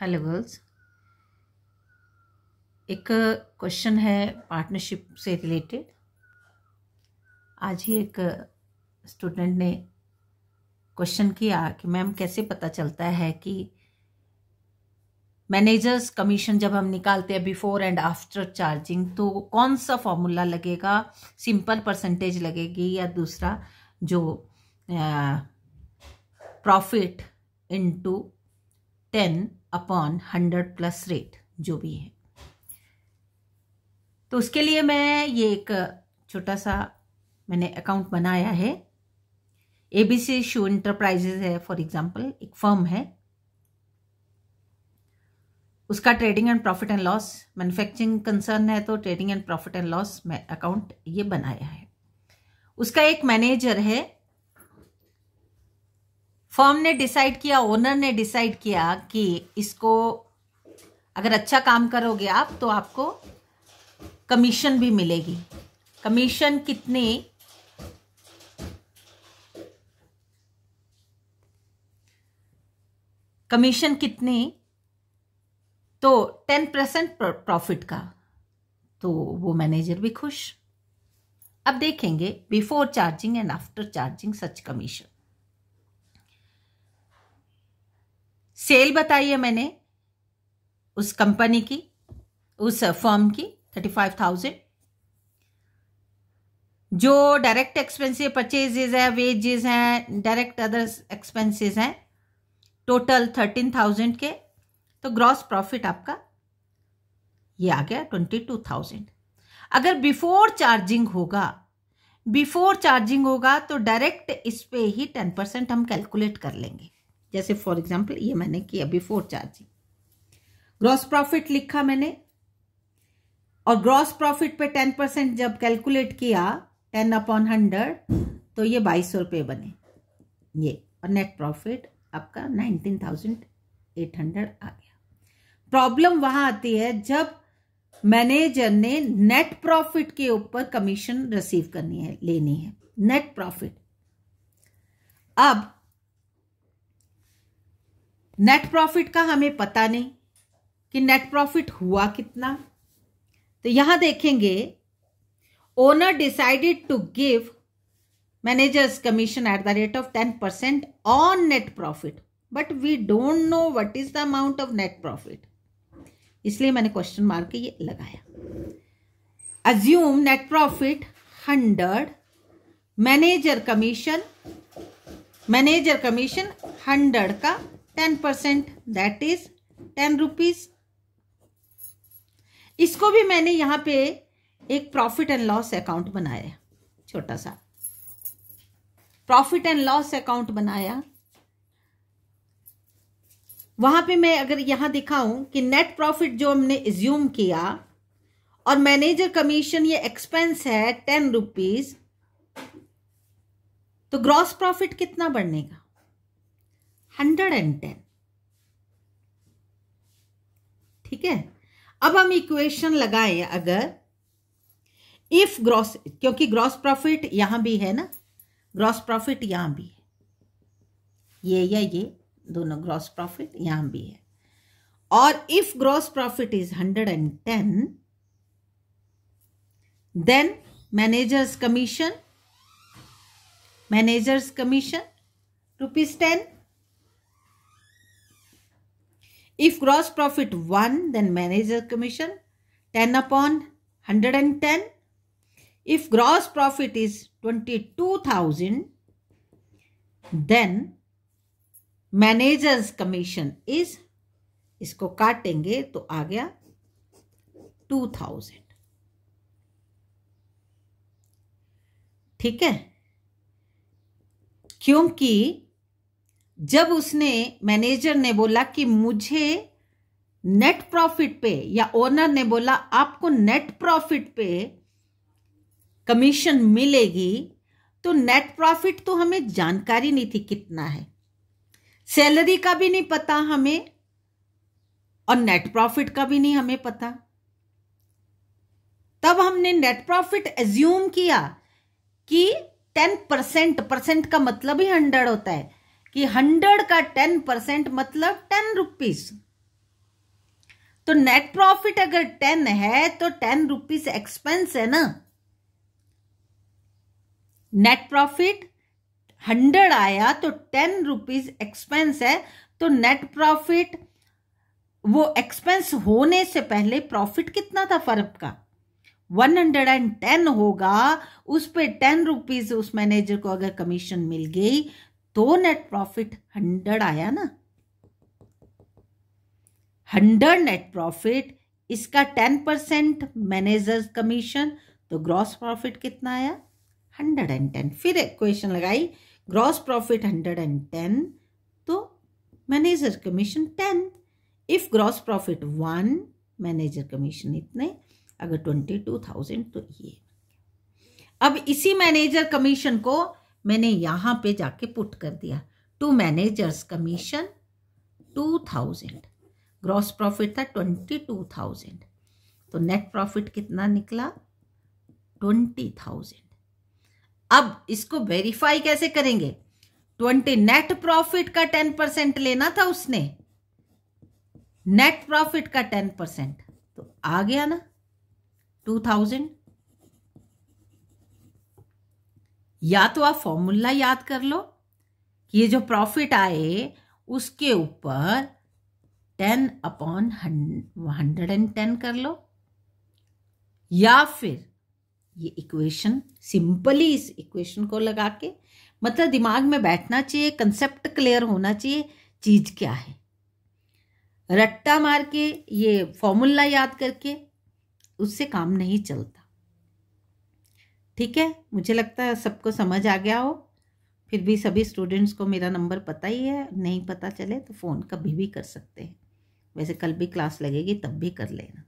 Hello girls, एक question है partnership से रिलेटेड। आज ही एक स्टूडेंट ने क्वेश्चन किया कि मैम कैसे पता चलता है कि मैनेजर्स कमीशन जब हम निकालते हैं बिफोर एंड आफ्टर चार्जिंग तो कौन सा फॉर्मूला लगेगा, सिंपल परसेंटेज लगेगी या दूसरा जो प्रॉफिट इनटू 10/100 प्लस रेट जो भी है। तो उसके लिए मैं ये एक छोटा सा मैंने अकाउंट बनाया है। एबीसी शू इंटरप्राइजेज है फॉर एग्जांपल, एक फर्म है, उसका trading and profit and loss manufacturing concern है तो trading and profit and loss में अकाउंट ये बनाया है। उसका एक मैनेजर है। फर्म ने डिसाइड किया, ओनर ने डिसाइड किया कि इसको अगर अच्छा काम करोगे आप तो आपको कमीशन भी मिलेगी। कमीशन कितनी? कमीशन कितनी? तो 10% प्रॉफिट का। तो वो मैनेजर भी खुश। अब देखेंगे before charging and after charging such commission. Sale बताइए मैंने उस कंपनी की, उस फर्म की 35,000। जो डायरेक्ट एक्सपेंसिव परचेजेज है, वेजेस हैं, डायरेक्ट अदर एक्सपेंसेस हैं, टोटल 13,000 के। तो ग्रॉस प्रॉफिट आपका ये आ गया 22,000। अगर बिफोर चार्जिंग होगा तो डायरेक्ट इस पे ही 10% हम कैलकुलेट कर लेंगे। जैसे फॉर एग्जांपल ये मैंने किया बिफोर चार्जिंग, ग्रॉस प्रॉफिट लिखा मैंने और ग्रॉस प्रॉफिट पे 10% जब कैलकुलेट किया 10/100 तो ये 2200 रुपये बने ये, और नेट प्रॉफिट आपका 19,800 आ गया। प्रॉब्लम वहां आती है जब मैनेजर ने नेट प्रॉफिट के ऊपर कमीशन रिसीव करनी है, लेनी है, नेट प्रॉफिट। अब नेट प्रॉफिट का हमें पता नहीं कि नेट प्रॉफिट हुआ कितना। तो यहां देखेंगे owner decided to give managers commission at the rate of 10% on net profit, but we don't know what is the amount of net profit, इसलिए मैंने क्वेश्चन मार्क के ये लगाया। Assume net profit 100, manager commission 100 का 10%, that is 10 rupees. इसको भी मैंने यहां पे एक प्रॉफिट एंड लॉस अकाउंट बनाया, छोटा सा प्रॉफिट एंड लॉस अकाउंट बनाया। वहां पे मैं अगर यहां दिखाऊं कि नेट प्रॉफिट जो हमने एज्यूम किया और मैनेजर कमीशन ये एक्सपेंस है 10 रुपीज, तो ग्रॉस प्रॉफिट कितना बनेगा? 110। ठीक है। अब हम इक्वेशन लगाएं, अगर इफ ग्रॉस, क्योंकि ग्रॉस प्रॉफिट यहां भी है ना, ग्रॉस प्रॉफिट यहां भी है, ये या ये दोनों ग्रॉस प्रॉफिट यहां भी है, और if gross profit is 110 then managers commission ₹10। If gross profit 1, then manager commission 10/110. If gross profit is 22,000, then manager's commission is, इसको काटेंगे तो आ गया 2,000। ठीक है। क्योंकि जब उसने मैनेजर ने बोला कि मुझे नेट प्रॉफिट पे, या ओनर ने बोला आपको नेट प्रॉफिट पे कमीशन मिलेगी, तो नेट प्रॉफिट तो हमें जानकारी नहीं थी कितना है, सैलरी का भी नहीं पता हमें और नेट प्रॉफिट का भी नहीं हमें पता। तब हमने नेट प्रॉफिट एज्यूम किया कि 10% का मतलब ही 100 होता है, कि 100 का 10% मतलब 10 रुपीज। तो नेट प्रॉफिट अगर 10 है तो 10 रुपीज एक्सपेंस है ना। नेट प्रॉफिट 100 आया तो 10 रुपीज एक्सपेंस है, तो नेट प्रॉफिट वो एक्सपेंस होने से पहले प्रॉफिट कितना था फर्म का, 110 होगा। उस पे 10 रुपीज उस मैनेजर को अगर कमीशन मिल गई तो नेट प्रॉफिट 100 आया ना। 100 नेट प्रॉफिट, इसका 10% मैनेजर कमीशन, तो ग्रॉस प्रॉफिट कितना आया, 110। फिर इक्वेशन लगाई, ग्रॉस प्रॉफिट 110 तो manager commission 10। If gross profit 1, manager commission इतने, अगर 22,000 तो ये। अब इसी मैनेजर कमीशन को मैंने यहां पे जाके पुट कर दिया, to managers commission 2000, gross profit था 22,000, तो नेट प्रॉफिट कितना निकला 20,000। अब इसको वेरीफाई कैसे करेंगे, 20 नेट प्रॉफिट का 10% लेना था उसने, नेट प्रॉफिट का 10%, तो आ गया ना 2000। या तो आप फॉर्मूला याद कर लो कि ये जो प्रॉफिट आए उसके ऊपर 10/110 कर लो, या फिर ये इक्वेशन सिंपली इस इक्वेशन को लगा के, मतलब दिमाग में बैठना चाहिए, कंसेप्ट क्लियर होना चाहिए चीज क्या है। रट्टा मार के ये फॉर्मूला याद करके उससे काम नहीं चलता। ठीक है, मुझे लगता है सबको समझ आ गया हो। फिर भी सभी स्टूडेंट्स को मेरा नंबर पता ही है, नहीं पता चले तो फ़ोन कभी भी कर सकते हैं। वैसे कल भी क्लास लगेगी तब भी कर लेना।